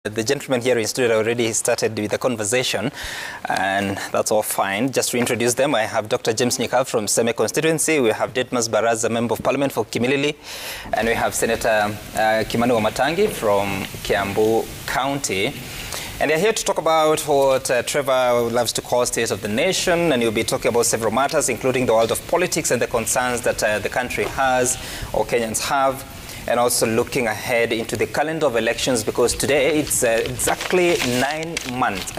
The gentlemen here in studio already started with the conversation, and that's all fine. Just to introduce them, I have Dr. James Nyika from Seme constituency, we have Detmas Baraza, Member of Parliament for Kimilili, and we have Senator Kimani Wamatangi from Kiambu County. And they're here to talk about what Trevor loves to call State of the Nation, and you'll be talking about several matters, including the world of politics and the concerns that the country has, or Kenyans have, and also looking ahead into the calendar of elections, because today it's exactly 8 months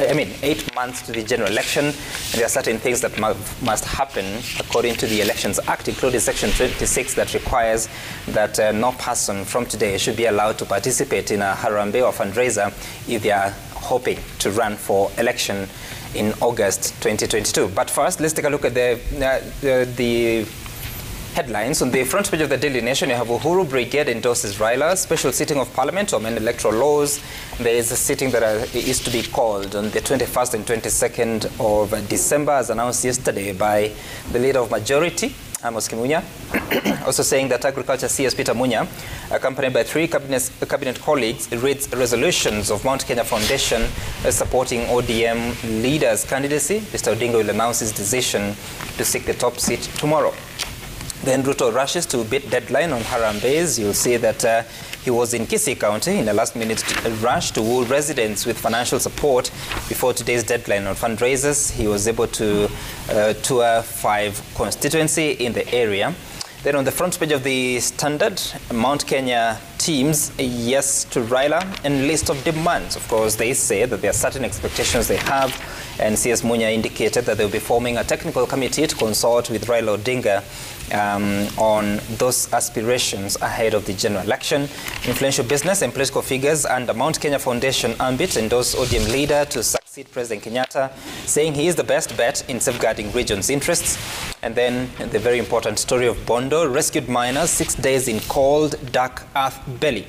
to the general election, and there are certain things that must happen according to the Elections Act, including Section 26 that requires that no person from today should be allowed to participate in a harambe or fundraiser if they are hoping to run for election in August 2022. But first, let's take a look at the headlines. On the front page of the Daily Nation, you have Uhuru Brigade endorses Raila, special sitting of Parliament to amend electoral laws. There is a sitting that is to be called on the 21st and 22nd of December, as announced yesterday by the Leader of Majority, Amos Kimunya, also saying that Agriculture CS Peter Munya, accompanied by 3 cabinet colleagues, reads resolutions of Mount Kenya Foundation supporting ODM leader's candidacy. Mr. Odinga will announce his decision to seek the top seat tomorrow. Then Ruto rushes to beat deadline on Harambes. You'll see that he was in Kisii County in a last-minute rush to woo residents with financial support before today's deadline on fundraisers. He was able to tour 5 constituencies in the area. Then on the front page of the Standard, Mount Kenya teams yes to Raila and list of demands. Of course, they say that there are certain expectations they have, and CS Munya indicated that they'll be forming a technical committee to consult with Raila Odinga on those aspirations ahead of the general election. Influential business and political figures under Mount Kenya Foundation ambit endorse ODM leader to succeed President Kenyatta, saying he is the best bet in safeguarding region's interests. And then the very important story of Bondo, rescued miners 6 days in cold, dark earth belly.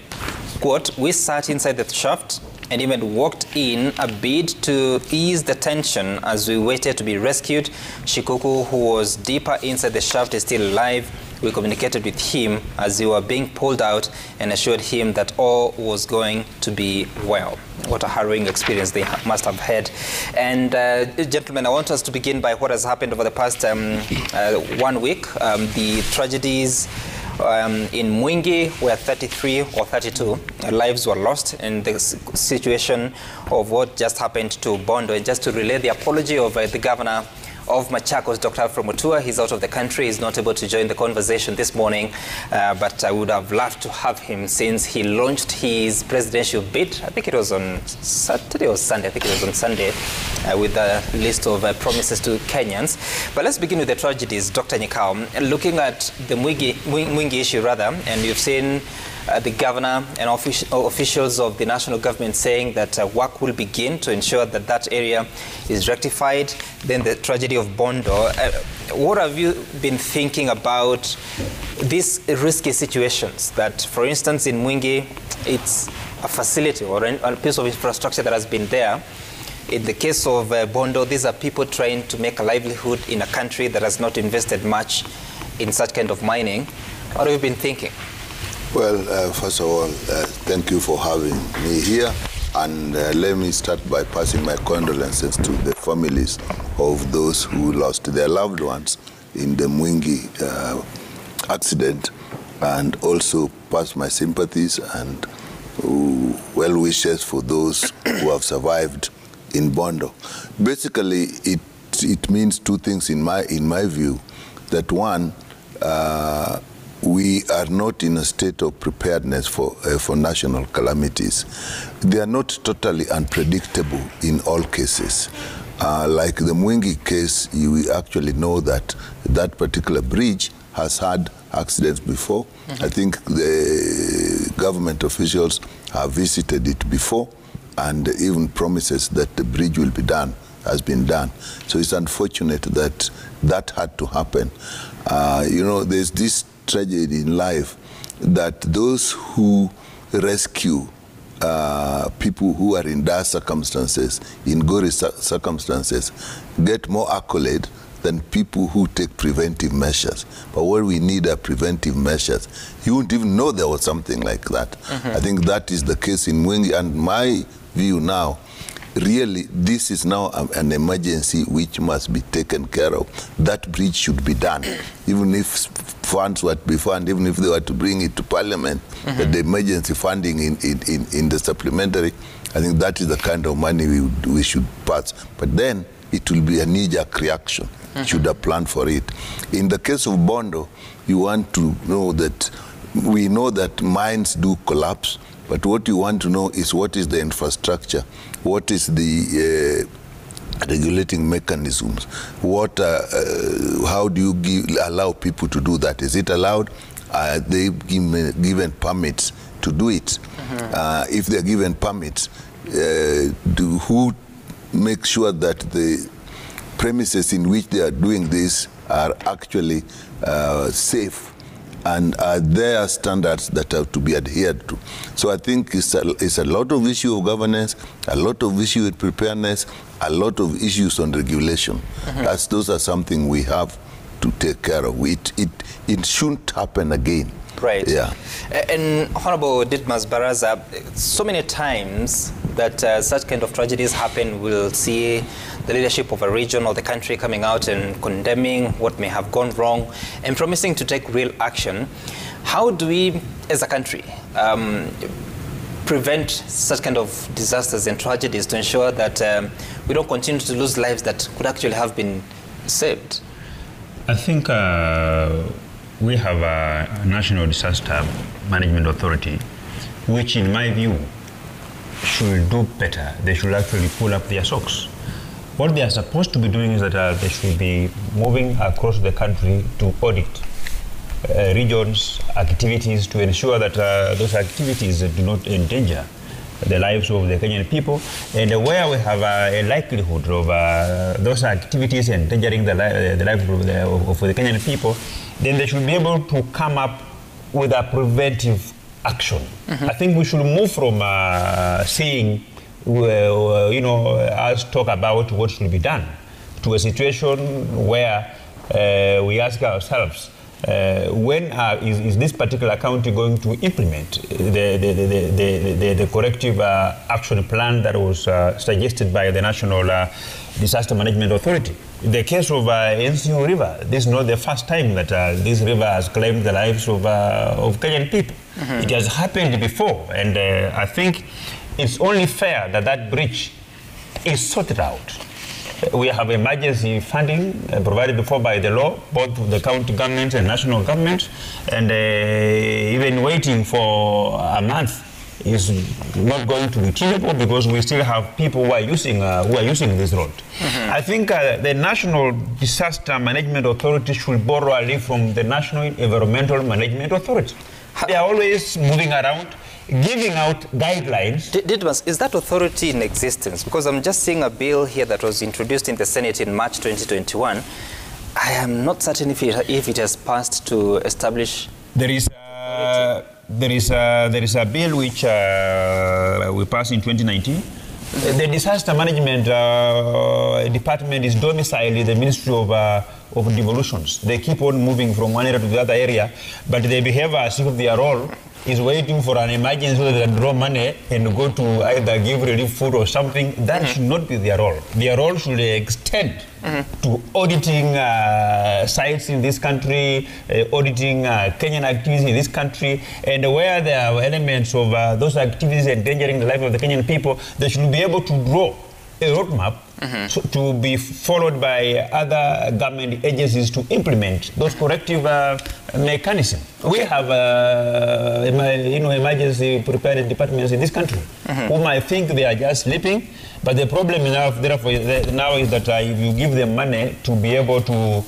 Quote, we sat inside the shaft and even walked in a bid to ease the tension as we waited to be rescued. Shikuku, who was deeper inside the shaft, is still alive. We communicated with him as we were being pulled out and assured him that all was going to be well. What a harrowing experience they must have had. And gentlemen, I want us to begin by what has happened over the past 1 week. The tragedies in Mwingi, where 33 or 32 lives were lost, and the situation of what just happened to Bondo. And just to relay the apology of the governor of Machakos, Dr. Alfred Mutua. He's out of the country. He's not able to join the conversation this morning, but I would have loved to have him since he launched his presidential bid. I think it was on Saturday or Sunday. I think it was on Sunday, with a list of promises to Kenyans. But let's begin with the tragedies, Dr. Nyika. Looking at the Mwingi issue, rather, and you've seen the governor and officials of the national government saying that work will begin to ensure that that area is rectified. Then the tragedy of Bondo. What have you been thinking about these risky situations that, for instance, in Mwingi, it's a facility or a piece of infrastructure that has been there. In the case of Bondo, these are people trying to make a livelihood in a country that has not invested much in such kind of mining. What have you been thinking? Well, first of all, thank you for having me here. And let me start by passing my condolences to the families of those who lost their loved ones in the Mwingi accident, and also pass my sympathies and well wishes for those who have survived in Bondo. Basically, it means 2 things in my view. That one, we are not in a state of preparedness for national calamities. They are not totally unpredictable in all cases. Like the Mwingi case, you actually know that that particular bridge has had accidents before. I think the government officials have visited it before, and even promises that the bridge will be done has been done. So it's unfortunate that that had to happen. You know, there's this tragedy in life that those who rescue people who are in dire circumstances, in gory circumstances, get more accolade than people who take preventive measures. But what we need are preventive measures. You wouldn't even know there was something like that. I think that is the case in Mwingi, and my view now, really, this is now an emergency which must be taken care of. That bridge should be done. Even if funds were to be funded, even if they were to bring it to Parliament, the emergency funding in the supplementary, I think that is the kind of money we should pass. But then it will be a knee-jerk reaction. Should have planned for it. In the case of Bondo, you want to know that we know that mines do collapse, but what you want to know is what is the infrastructure, what is the regulating mechanisms, how do you allow people to do that? Is it allowed? Are they given permits to do it? If they're given permits, who make sure that the premises in which they are doing this are actually safe, and are there standards that have to be adhered to? So I think it's a lot of issue of governance, a lot of issue with preparedness, a lot of issues on regulation. Those are something we have to take care of. It shouldn't happen again. Right. Yeah. And Honorable Didmus Baraza, so many times that such kind of tragedies happen, we'll see the leadership of a region or the country coming out and condemning what may have gone wrong and promising to take real action. How do we, as a country, prevent such kind of disasters and tragedies to ensure that we don't continue to lose lives that could actually have been saved? I think we have a National Disaster Management Authority, which in my view should do better. They should actually pull up their socks. What they are supposed to be doing is that they should be moving across the country to audit regions' activities to ensure that those activities do not endanger the lives of the Kenyan people, and where we have a likelihood of those activities endangering the life of the Kenyan people, then they should be able to come up with a preventive action. I think we should move from seeing, us talk about what should be done, to a situation where we ask ourselves, when is this particular county going to implement the corrective action plan that was suggested by the National Disaster Management Authority? In the case of Enziu River, this is not the first time that this river has claimed the lives of Kenyan people. It has happened before, and I think it's only fair that that breach is sorted out. We have emergency funding provided for by the law, both the county governments and national governments, and even waiting for a month is not going to be tenable because we still have people who are using this road. I think the National Disaster Management Authority should borrow a leaf from the National Environmental Management Authority. They are always moving around, giving out guidelines. Didmus, is that authority in existence? Because I'm just seeing a bill here that was introduced in the Senate in March 2021. I am not certain if it has passed to establish. There is a bill which we passed in 2019. The disaster management department is domiciled in the Ministry of Devolutions. They keep on moving from one area to the other area, but they behave as if their role is waiting for an emergency so they can draw money and go to either give relief food or something. That should not be their role. Their role should extend to auditing sites in this country, auditing Kenyan activities in this country, and where there are elements of those activities endangering the life of the Kenyan people, they should be able to draw a roadmap to be followed by other government agencies to implement those corrective mechanisms. We have emergency preparedness departments in this country whom I think they are just sleeping, but the problem now is that if you give them money to be able to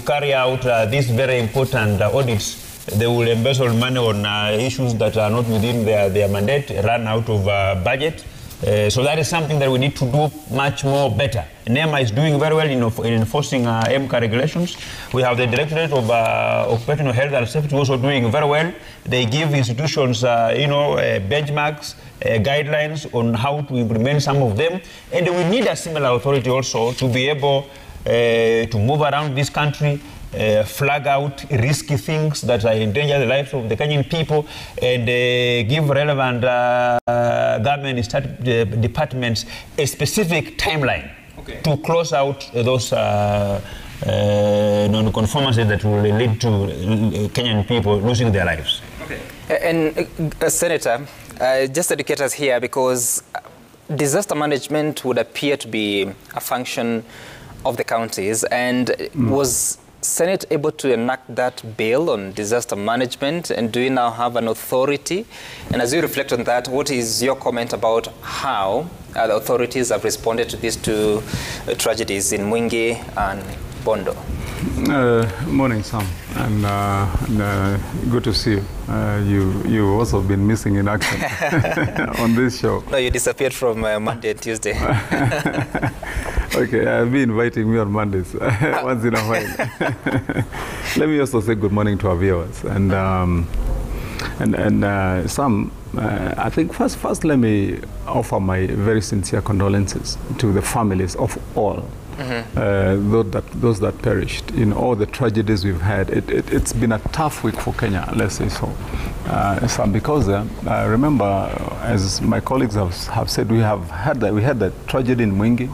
carry out these very important audits, they will embezzle money on issues that are not within their mandate, run out of budget. So that is something that we need to do much more better. NEMA is doing very well in enforcing MCA regulations. We have the Directorate of Occupational Health and Safety also doing very well. They give institutions, benchmarks, guidelines on how to implement some of them. And we need a similar authority also to be able to move around this country, flag out risky things that endanger the lives of the Kenyan people, and give relevant government departments a specific timeline to close out those non-conformances that will lead to Kenyan people losing their lives. Okay. And Senator, just educate us here, because disaster management would appear to be a function of the counties, and was Senate able to enact that bill on disaster management, and do you now have an authority? And as you reflect on that, what is your comment about how the authorities have responded to these two tragedies in Mwingi and Bondo? Morning, Sam, and good to see you. You've also been missing in action on this show. No, you disappeared from Monday and Tuesday. Okay, I've been inviting me on Mondays once in a while. Let me also say good morning to our viewers. And Sam, I think first let me offer my very sincere condolences to the families of all. Those that perished in all the tragedies we've had. It's been a tough week for Kenya, let's say so. Because remember, as my colleagues have said, we had the tragedy in Mwingi,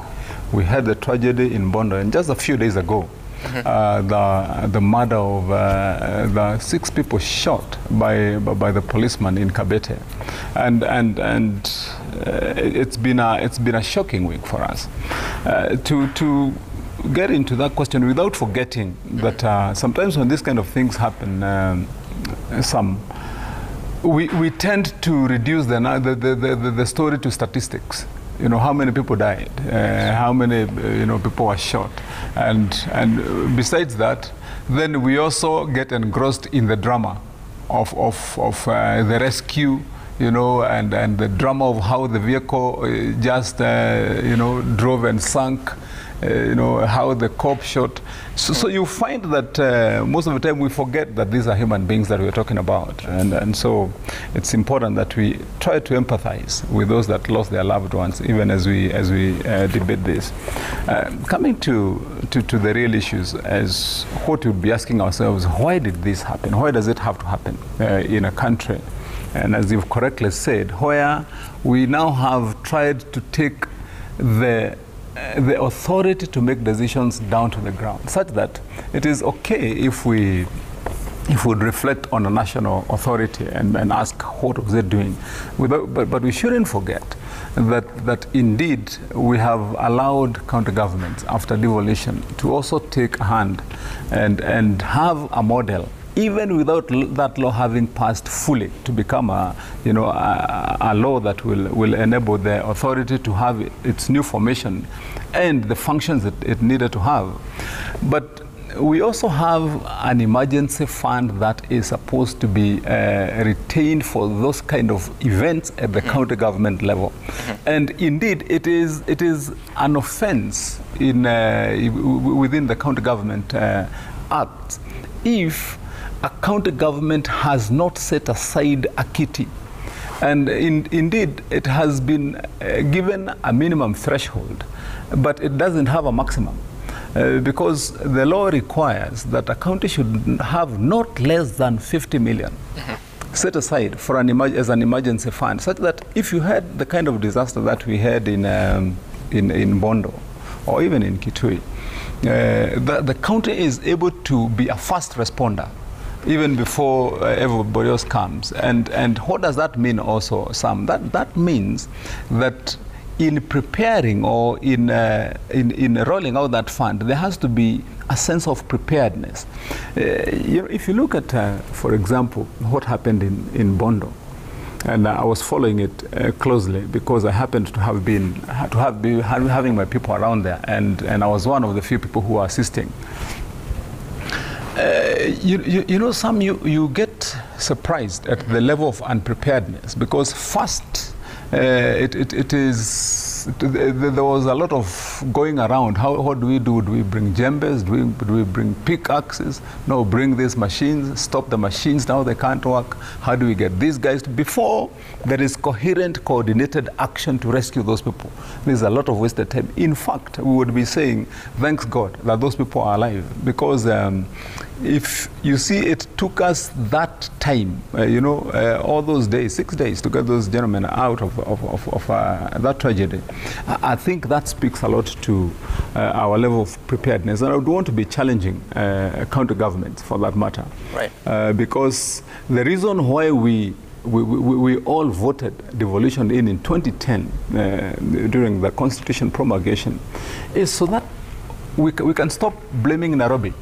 we had the tragedy in Bondo, and just a few days ago, the murder of the 6 people shot by the policeman in Kabete, and it's been a shocking week for us. To get into that question without forgetting that sometimes when these kind of things happen, we tend to reduce the story to statistics. You know, how many people died, how many people were shot, and besides that, then we also get engrossed in the drama of the rescue, and the drama of how the vehicle just drove and sunk, how the cop shot. So you find that most of the time we forget that these are human beings that we're talking about, and so it's important that we try to empathize with those that lost their loved ones, even as we debate this. Coming to the real issues, as what we'd be asking ourselves, why did this happen? Why does it have to happen in a country? And as you've correctly said, where we now have tried to take the authority to make decisions down to the ground, such that it is okay if we would reflect on a national authority and ask what was it doing. But we shouldn't forget that indeed we have allowed county governments after devolution to also take a hand and have a model, even without that law having passed fully, to become a law that will enable the authority to have its new formation and the functions that it needed to have. But we also have an emergency fund that is supposed to be retained for those kind of events at the county government level. And indeed, it is an offense within the county government act if a county government has not set aside a kitty. And indeed, it has been given a minimum threshold, but it doesn't have a maximum. Because the law requires that a county should have not less than 50 million set aside for as an emergency fund, such that if you had the kind of disaster that we had in Bondo or even in Kitui, the county is able to be a fast responder even before everybody else comes. And what does that mean also, Sam? That means that in preparing or in rolling out that fund, there has to be a sense of preparedness. If you look at, for example, what happened in Bondo, and I was following it closely because I happened to have been having my people around there, and I was one of the few people who were assisting. Sam, you get surprised at the level of unpreparedness, because first there was a lot of going around, what do we do? Do we bring jembes? Do we bring pickaxes? No, bring these machines, stop the machines now, they can't work. How do we get these guys before there is coherent, coordinated action to rescue those people? There's a lot of wasted time. In fact, we would be saying, thanks God that those people are alive, because if you see, it took us that time, all those days, 6 days, to get those gentlemen out of that tragedy. I think that speaks a lot to our level of preparedness. And I would want to be challenging county governments for that matter. Right. Because the reason why we all voted devolution in 2010 during the constitution promulgation is so that we can stop blaming Nairobi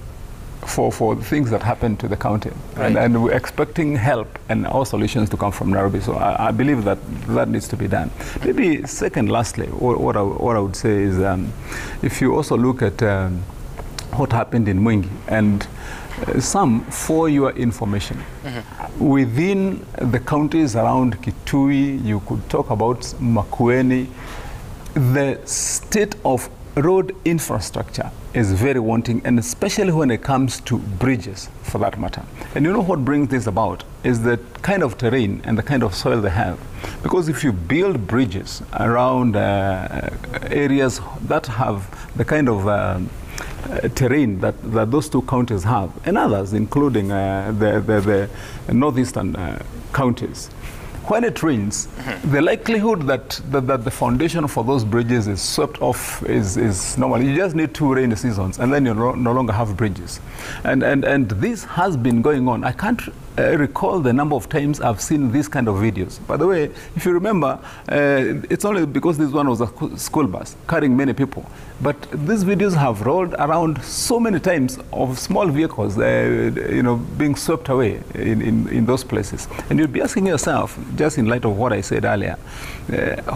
for the things that happened to the county. Right. And we're expecting help and our solutions to come from Nairobi. So I believe that needs to be done. Maybe second, lastly, what I would say is if you also look at what happened in Mwingi, and some, for your information, within the counties around Kitui, you could talk about Makueni, the state of road infrastructure is very wanting, and especially when it comes to bridges, for that matter. And you know what brings this about is the kind of terrain and the kind of soil they have. Because if you build bridges around areas that have the kind of terrain that those two counties have, and others, including the northeastern counties, when it rains, the likelihood that the foundation for those bridges is swept off is normal. You just need 2 rainy seasons, and then you no longer have bridges. And this has been going on. I can't recall the number of times I've seen these kind of videos. By the way, if you remember, it's only because this one was a school bus carrying many people. But these videos have rolled around so many times of small vehicles, being swept away in those places. And you'll be asking yourself, just in light of what I said earlier,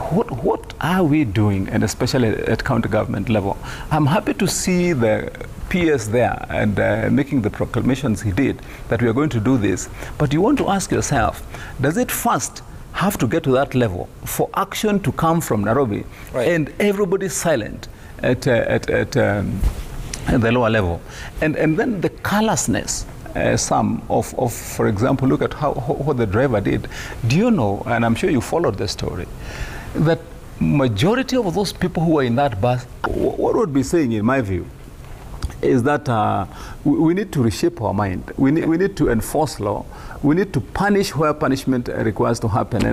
what are we doing, and especially at county government level? I'm happy to see the PS there and making the proclamations he did that we are going to do this. But you want to ask yourself, does it first have to get to that level for action to come from Nairobi, right, and everybody silent at the lower level? And then the carelessness, for example, look at what the driver did. Do you know, and I'm sure you followed the story, that majority of those people who were in that bus, what would be saying, in my view, is that we need to reshape our mind. We need to enforce law. We need to punish where punishment requires to happen.